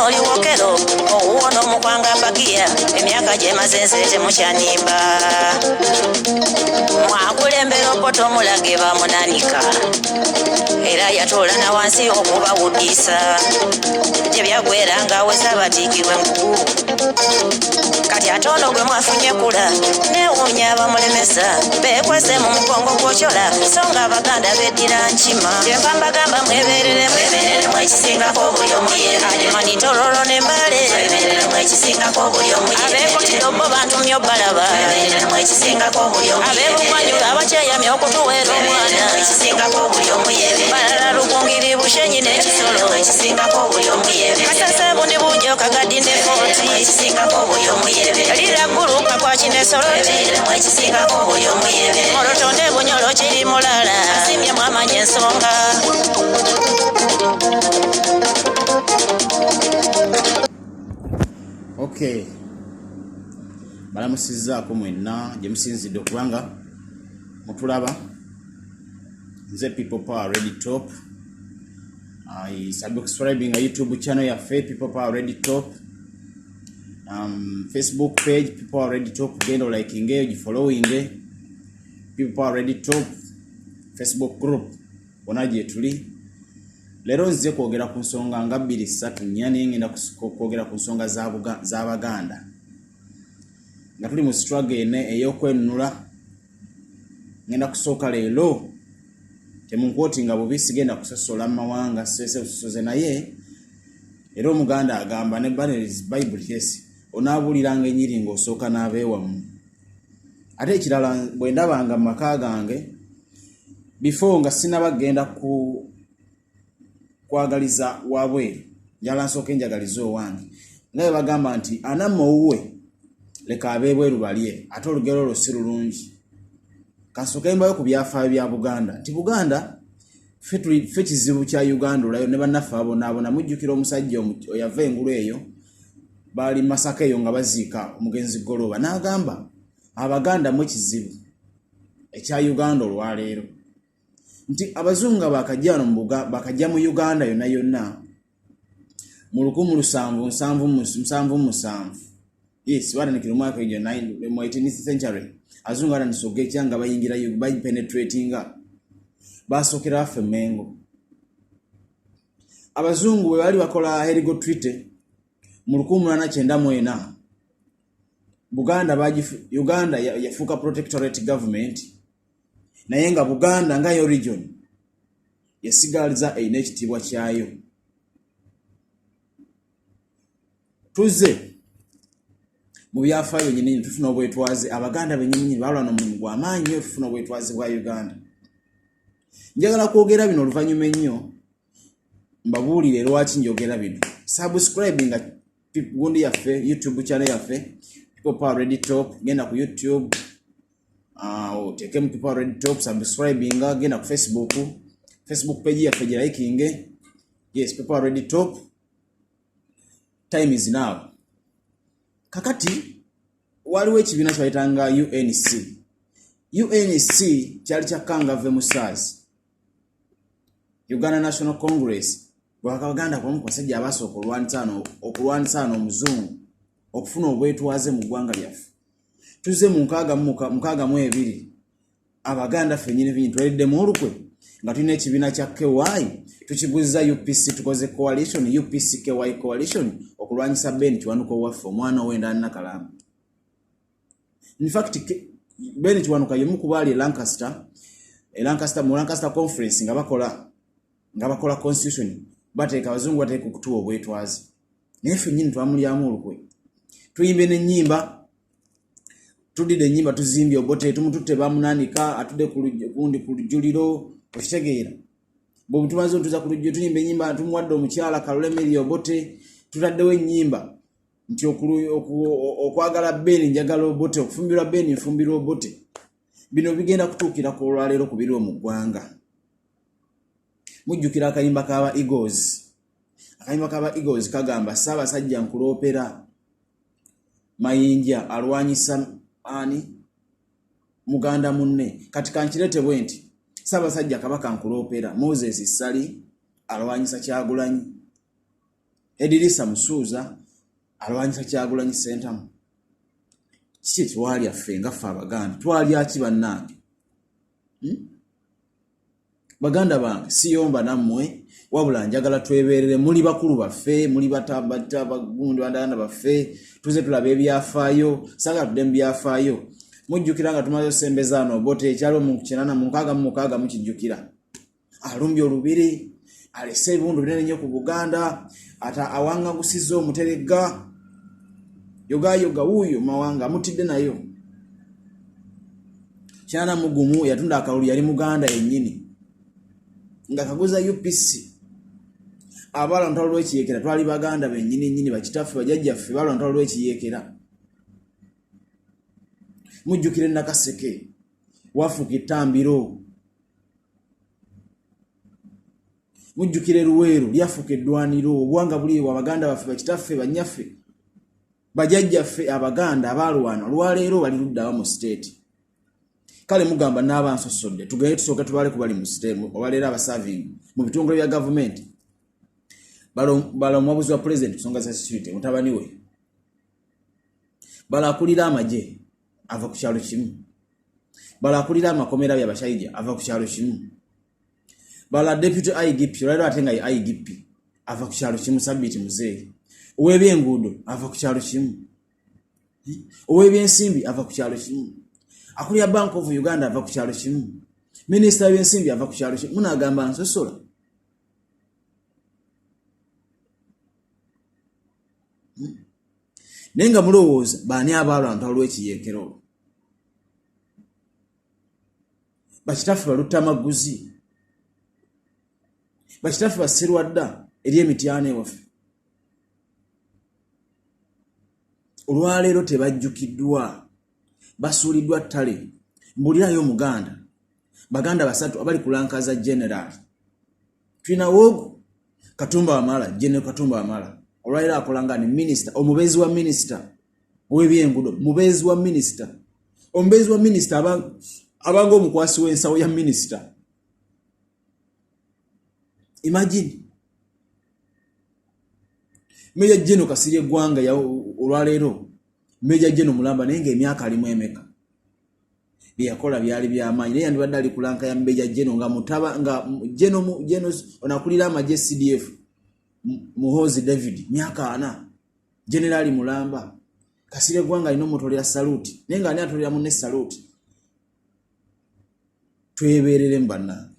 Oli wokero owuono mukwanga bagia emyaka gyemazenze temukyanimba mwakulembera opoto omulage bamunanika era yatoola na wansi okubawudisa tebyagweranga weza batiikirwe enkugu kati atono gwe mwafunye kula newuunya abamulemesa bekwese mu mugongo gwokyola so nga abaganda beddira nkima kyenva mbagamba mweberere mwekisingako buli omu yemanyi tororo nembale mwekisingako buli omu abekotiro bo bantumye obbalaba mwekisingako buli omu abebugwanjuba abakyeyamye okutuweera omwana mwekisingako buli omu balala lukungiri bushenyi n'ekisolo mwekisingako buli omu kasase bundi bujo kagadi ne foti mwekisingako buli omu lira gguluka kwakine soloti mwekisingako buli omu olotonde bunyolo kiri mulala asimbye mwamanya ensonga. Okay, balamusizaako mwenna gye musinzidde okubanga mutulaba. Nze People Power Ready Top. Subscribing a YouTube channel yaffe People Power Ready Top. Facebook page People Power Ready Top, genda likinge gifollowinge People Power Ready Top Facebook group wona gye tuli. Lero nze kwogera ku nsonga nga 2-3 nyani ngenda kwogera ku nsonga z'Abaganda nga tuli mu struggle ene ey'okwenunula. Ngenda kusooka leero temunkwoti bubisi genda kusosola mawanga sese usoze naye era omuganda agamba ne Barney's Bible yes onaabuliranga enyiri ng'osooka n'abeewamu. Ate ekirala bwe ndabanga mu maka gange before nga sinabagenda kwagaliza wabweru njala nsooke njagaliza owange naye bagamba nti anamma owuwe leka abeebweru balye ate olugero olwo si lulungi. Kasooka mbayo ku byafaayo bya Buganda nti Buganda ffe kizibu kya Uganda olayo ne bannaffe abonaabona mujjukira omusajja oyava engulu eyo baali Masaka eyo nga baziika omugenzi Goloba n'agamba Abaganda mwe kizibu ekya Uganda olwaleero nti abazungu bakajja mu Uganda yonna yonna mu 1777 yes baranekera omwaka egyo 18th century azungu arandisoge ekyanga bayingira penetratinga basookera baffe Mengo. Abazungu bwe bali bakola Herigo Treaty mu 1894 Uganda yafuuka protectorate government naye nga Buganda nga yo region yasigaliza eyina ekitiibwa kyayo. Tuze mu byafaayo nnyini tufuna obwetwaze Abaganda bennyini balwana mu gw'amaanyi tufuna obwetwaze bwa Uganda. Njagala kwogera bino oluvannyuma ennyo mbabuulire lwaki njogera bino. Subscribing gundi yaffe YouTube channel yaffe People Power Ready Top, genda ku YouTube oteke People Power Ready Top, subscribing genda ku Facebook page yaffe gye likinge yes People Power Ready Top. Time is now. Kakati waliwo ekibiina kyayitanga UNC kyali kyakangave mu SARS Uganda National Congress Abaganda kwamu kwasajja abasooka okulwanisana omuzungu okufuna obwetwaze mu ggwanga lyaffe. Tuze mu 62 Abaganda ffennyini twalidde mu olukwe nga tulina ekibiina kya KY tukiguziza UPC tukoze coalition UPC KY coalition okulwanyisa Ben Kiwanuka waffe omwana ow'enda Nakalamba. In fact Ben Kiwanuka yemu kubaali Lancaster mu Lancaster conference nga bakola constitution bateeka abazungu bateeka okutuwa obwetwaze naye ffennyini twamulyamu olukwe tuyimbe n'ennyimba tudde ennyimba tuzimbye Obote tumututte bamunanika atudde ku lujjuliro okitegeera bwe tumaze otuza ku lujjuliro tuyimba ennyimba tumuwadde omukyala Kalole Obote tutaddewo ennyimba nti okwagala Ben njagala Obote okufumbirwa Ben nfumbirwa Obote. Bino bigenda kutuukira ku olwaleero ku biri mu ggwanga. Mujjukira akayimba k'aba Eagles kagamba Ssaabasajja nkuloopera Mayinja alwanyisa ani muganda munne kati kankirete bwe nti Ssaabasajja Kabaka nkuloopera Moses Sali alwanyisa Kyagulanyi. Edirisa Musuuza alwanyisa Kyagulanyi Ssentamu. Kiki twali affe nga ffe Abaganda twali aki bannange? Baganda bange siyomba nammwe wabula njagala tweberere muli bakulu baffe muli bagundi bandana baffe tuze tulaba ebyafaayo saga tudde mu byafaayo. Mujjukira nga tumaze sembeza Obote ekyalo mu 1966 mukijjukira. Alumbye olubiri alese ebintu binene nnyo ku Buganda ata awangagusiza Omuteregga yoga wuuyo Mawanga mutidde nayo. Kyana mugumu yatunda akalulu yali Muganda yennyini nga kaguza UPC. Abala ntalo lw'ekiyekera twali Baganda bennyini bakitaffe bajjajjaffe bala ntalo lw'ekiyekera. Mujjukire Nakaseke wafuka ettambiro. Mujjukire Luweero lyafuka eddwaniro. Obuwanga buliwo Abaganda baffe bakitaffe bannyaffe bajjajjaffe Abaganda abalwana olwaleero bali luddawa mu state. Kale mugamba n'abansosodde tugende tusooke tubale kubali mu state olwaleero abasavingi mu bitongole bya gavumenti. Bala omwabuzi wa president kusonga za security mutabani we. Bala akulira amagye ava ku kyalo kimu. Bala akulira amakomera by'abashaija ava ku kyalo kimu. Bala deputy IGP olwaleero ate nga ye IGP ava ku kyalo kimu Sabiti Muzeeyi. Ow'ebyenguudo ava ku kyalo kimu. Ow'ebyensimbi ava ku kyalo kimu. Akulira Bank of Uganda ava ku kyalo kimu. Minisita w'ebyensimbi ava ku kyalo kimu. Munagamba nsosola. Nenga mulowooza baani abalwanta olw'ekiyekero. Bakitaffe balutta amaguzi. Bakitaffe baserwadda eri emityana ewaffe. Olwaleero tebajjukiddwa basuuliddwa ttale. Mbulirayo Omuganda Baganda basatu abali kulankaza general. Tulina Wogo Katumba Wamala, General Katumba Wamala olwaleero akolanga ni minister omubezi wa minister w'ebyenguudo mubezi wa minister omubezi wa minister abanga omukwasi w'ensawo ya minister. Imagine Meja General Kasirye Gwanga ya olwaleero Meja General Mulamba naye ng'emyaka alimu emeka byakola byali by'amaanyi naye yandibadde ali kulanka ya Meja General nga mutaba nga General onakulira amagye CDF Muhozi David myaka 4 General Mulamba Kasirye Gwanga alina omutolera saluti naye nga ani atolera munne saluti. Tweberere mbanna.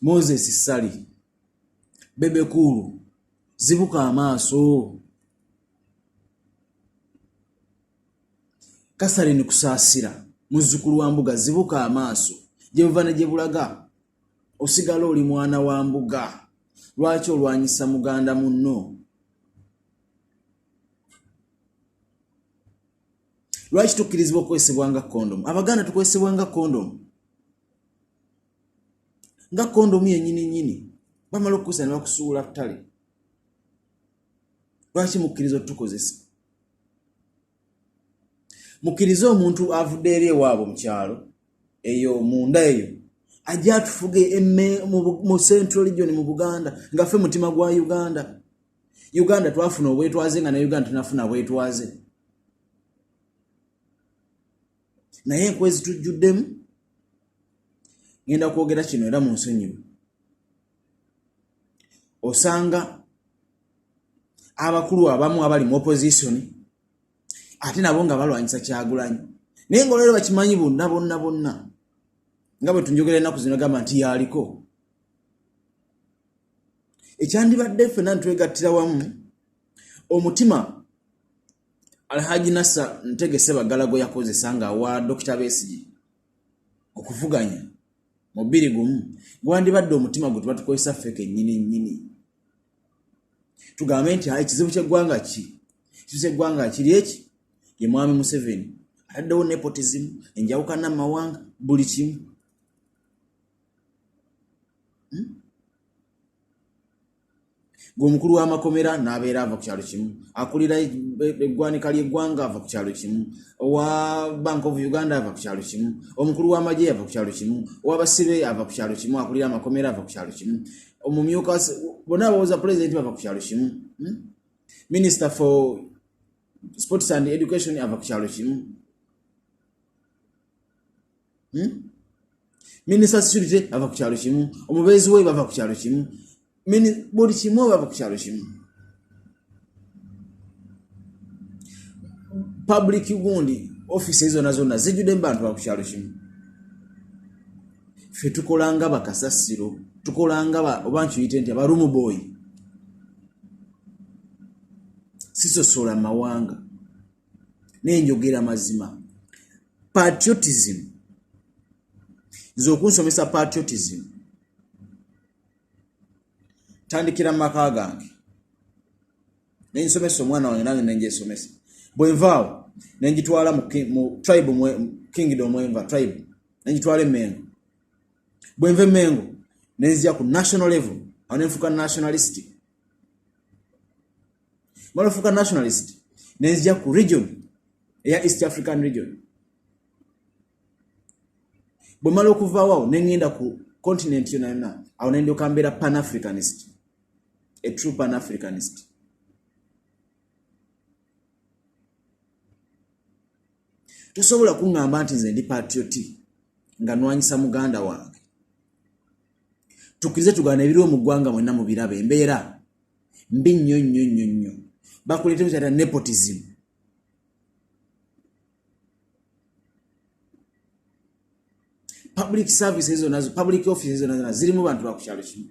Moses Sali Bebe Kulu zibuka amaaso. Kasale ni kusaasira muzzukulu wa Mbuga zibuka amaaso. Gye buva ne gye bulaga osigala oli mwana wa Mbuga. Lwaki olwanyisa muganda munno? Lwaki tukkirizibwa okwesibwanga kondom? Abaganda tukwesibwanga kondom nga kondom yennyini bamala okukusa ne bakusuula ttale. Lwaki mukkiriza otukozesa? Mukkiriza omuntu avudde eri ewaabwe mu kyalo eyo munda eyo ajja atufuge mu Central Region mu Buganda nga ffe mutima gwa Uganda. Uganda twafuna obwetwaze nga ne Uganda tunafuna bwetwaze. Naye enkwezi tujjuddemu. Ngenda kwogera kino era mu nsonyiwe. Osanga abakulu abamu abali mu opposition ate nabo nga balwanyisa Kyagulanyi. Naye nga olero bakimanyi bonna nga bwe tunjogera ennaku zino gamba nti yaliko. Ekyandibadde ffenna ntwegattira wamu omutima Alhaji Nassa Ntegese Bagalago yakozesa nga wa Dr. Besigye okuvuganya mu 2021 gwandibadde omutima gwe tubatukozesa ffe kennyini. Tugambe nti ekizibu ky'eggwanga ki? Ekizibu ky'eggwanga kiri eki? Ye Mwami Museveni ataddewo nepotism enjawukana mu mawanga buli kimu. Gomukulu w'amakomera n'abeera ava ku kyalo kimu, akulira eggwanika ly'eggwanga ava ku kyalo kimu, owa Bank of Uganda ava ku kyalo kimu, omukulu w'amagye ava ku kyalo kimu, ow'abasibe ava ku kyalo kimu, akulira amakomera ava ku kyalo kimu, omumyuka bonna abawooza president bava ku kyalo kimu, Minister for Sports and Education ava ku kyalo kimu, Minister Security ava ku kyalo kimu, omubeezi we bava ku kyalo kimu, buli kimu bava ku kyalo kimu. Public gundi office zonna zonna zijjudde bantu ba ku kyalo kimu. Ffe tukolanga bakasasiro, tukolanga oba nkiyite nti abarumu boy. Sisosola mawanga n'enjogera mazima. Patriotism. Nze okunsomesa patriotism. Tandikira mu maka gange. Nensomesa omwana wange nange nenjesomesa. Bwe nvaawo nenjitwala mu tribe kingdom mwenva tribe. Nenjitwala Mengo. Bwe nve Mengo nenzija ku national level. Awo nenfuuka nationalist. Bwe nfuuka nationalist nenzija ku region eya East African region. Bwe mala okuvaawo awo nengenda ku continent yonna awo nendyoka mbeera pan-Africanist. A true pan-Africanist. Tosobola kuŋŋamba nti nze ndi patrioti nga nwanyisa muganda wange. Tukkirize tugaana ebiriwo mu ggwanga mwenna mu birabe embeera mbi nnyo. Bakuleetera kyata nepotism. Public services zonna, public offices zonna zirimu bantu ba ku kyalo kimu.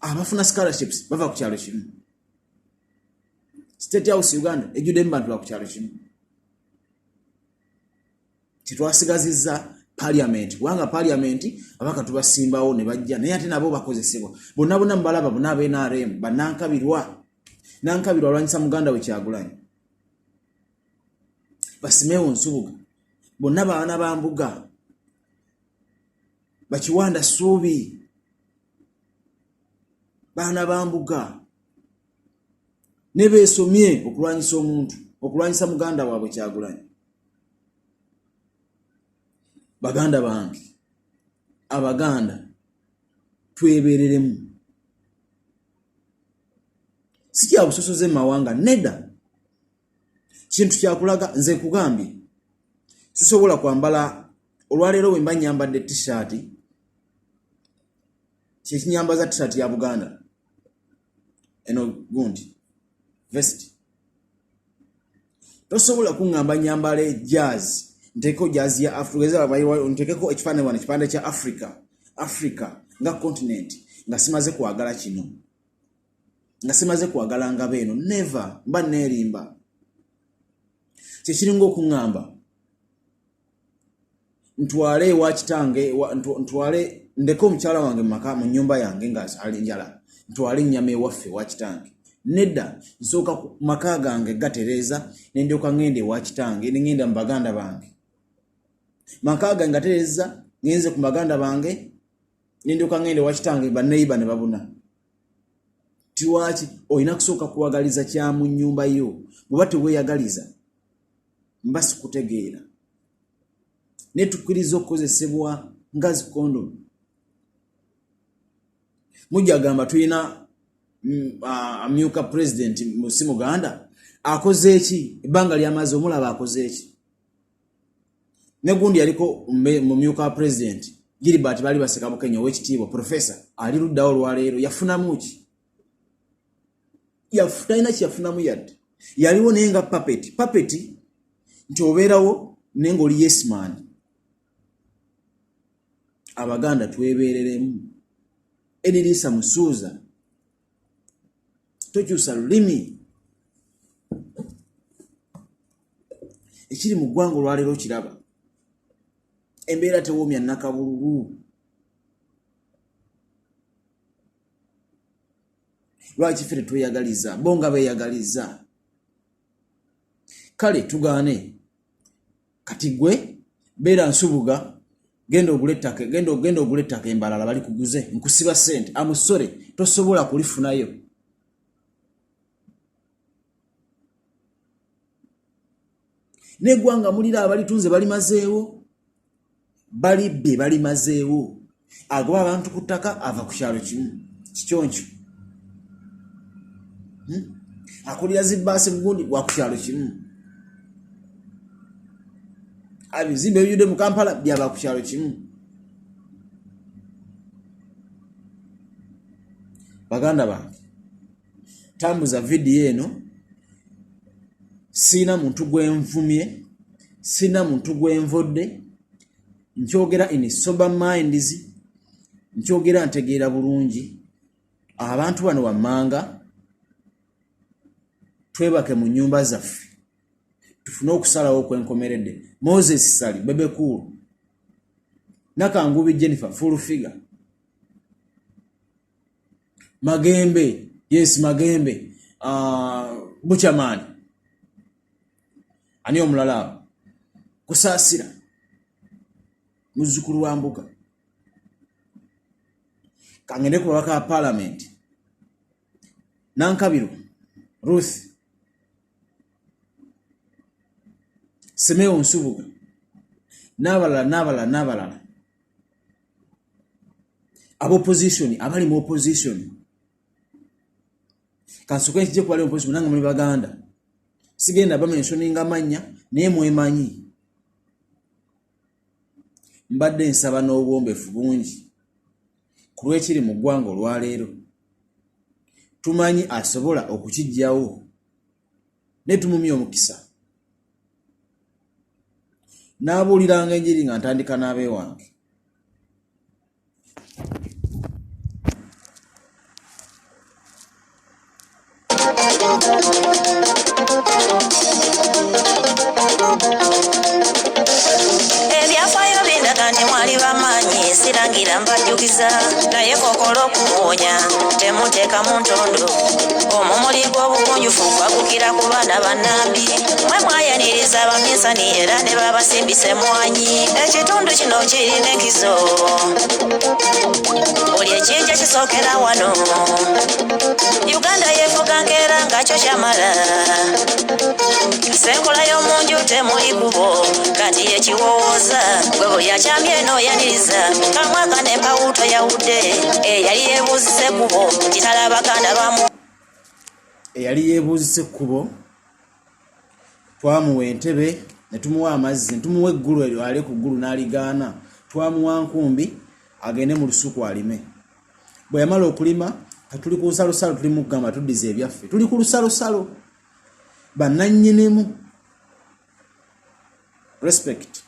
Abafuna scholarships bava ku kyalo kimu. State House Uganda ejjudde bantu ba ku kyalo kimu. Titwasigazizza parliament. Wanga parliament abaka tubasimbawo ne bajja naye ate nabo bakozesebwa. Bonna mbalaba bonna NRM banankabirwa. Nankabirwa olwanyisa muganda we Kyagulanyi. Basimewo Nsubuga. Bonna baana ba mbuga. Bakiwanda Ssuubi. Baana ba mbuga. Ne beesomye okulwanyisa omuntu, okulwanyisa muganda waabwe Kyagulanyi. Baganda bange, Abaganda twebereremu. Si kya busosoze mawanga nedda. Kintu kyakulaga nze kugambye. Sisobola kwambala olwaleero bwe mba nyambadde t-shirt. Kyekinyambaza t-shirt ya Buganda. Eno gundi. Vest. Tosobola kuŋŋamba nyambale jazz. Nteko jazz ya Africa. Ntekeko ekifaananyi wano ekipande kya Africa nga continent. Nga simaze kwagala kino. Nga simaze kwagala nga beeno. Never. Mba neerimba. Kyekiringa okuŋŋamba. Ntwale ewa kitange, ntwale ndeko omukyala wange mu nnyumba yange nga ali njala. Ntwale ennyama ewaffe ewa kitange. Nedda, nsooka ku maka gange gatereeza nendyoka ngende ewa kitange nengenda mu baganda bange. Maka gange gatereeza ngenze ku baganda bange nendyoka ngende ewa kitange baneiba ne babuna. Tiwaki olina kusooka kuwagaliza kya mu nnyumba yo. Bw'oba teweeyagaliza mba sikutegeera. Ne tukkiriza okukozesebwa nga zikondomu. Mujja gamba tulina amyuka president musi Muganda akoze eki ebbanga lyamaze omulaba akoze eki. Ne gundi yaliko mu myuka president Gilbert bali baseka Bukenya ow'ekitiibwa professor ali luddawo olwaleero yafunamu ki? Talina kyafunamu yadde. Yaliwo naye nga puppet nti obeerawo naye ng'oli yes man. Abaganda twebereremu. Edirisa Musuuza tokyusa lulimi. Ekiri mu ggwanga olwaleero kiraba. Embeera tewoomya nakabululu. Lwaki ffe tweyagaliza bo nga beeyagaliza? Kale tugaane. Kati gwe beera Nsubuga genda ogule ettaka embalala bali kuguze nkusiba ssente amusore tosobola kulifunayo. Neggwanga mulira abalitunze balimazeewo, balibbe balimazeewo, agoba abantu ku ttaka ava ku kyalo kimu kikyoncho. Akulira zibbaasi Bugundi wa ku kyalo kimu, abizimbe ebiyudde mu Kampala byaba ku kyalo kimu. Baganda bange, tambuza vidiyo eno, sina muntu gwenvumye, sina muntu gwenvodde, nkyogera in sober minds, nkyogera ntegeera bulungi. Abantu bano wammanga twebake mu nyumba zaffe tufune okusalawo kwenkomeredde. Moses Sali, Bebe Cool, Nakangubi Jennifer, full figure. Magembe, yes Magembe, Buchamani, ani omulala Kusaasira, muzzukulu wa Mbuga, kangende ku babaka ba Parliament, Nankabiro, Ruth, Semeo Nsubuga, n'abalala ab'opposition, abali mu opposition. Kansuke kijje kwali opposition nanga muli Baganda, sigenda bamentioninga mannya naye mwemanyi. Mbadde nsaba n'obwombefu bungi ku lw'ekiri mu ggwanga olwaleero. Tumanyi asobola okukijjawo ne tumumya omukisa. N'abuuliranga enjiri nga ntandika n'abeewange. Ebyafaayo bindaga nti mwali bamaanyi, sirangira mbajjukiza, naye kokola okumuwonya temuteeka mu ntondo. Omumuli gw'obugunjufu gwagukira ku baana bannambi, mwe mwayaniriza abaminsani era ne babasimbisa emmwanyi. Ekitundu kino kirina enkizo, buli ekijja kisookera wano. Uganda yeefuga nkeera nga kyo kyamala, senkola y'omunju temuli kubo, kati yekiwowooza gwe buli akyambye eno oyaniriza. Kamwaka n'empawuto yawudde, eyali yeebuuzisa ekkubo kitala Baganda bamu. Eyali yeebuuzisa ekkubo twamuwa entebe ne tumuwa amazzi, ne tumuwa eggulu eryo ali ku ggulu n'aligaana. Twamuwa nkumbi agende mu lusuku alime. Bwe yamala okulima tuli ku lusalosalo, tuli mu kugamba tuddiza ebyaffe, tuli ku lusalosalo bannannyinimu. Respect.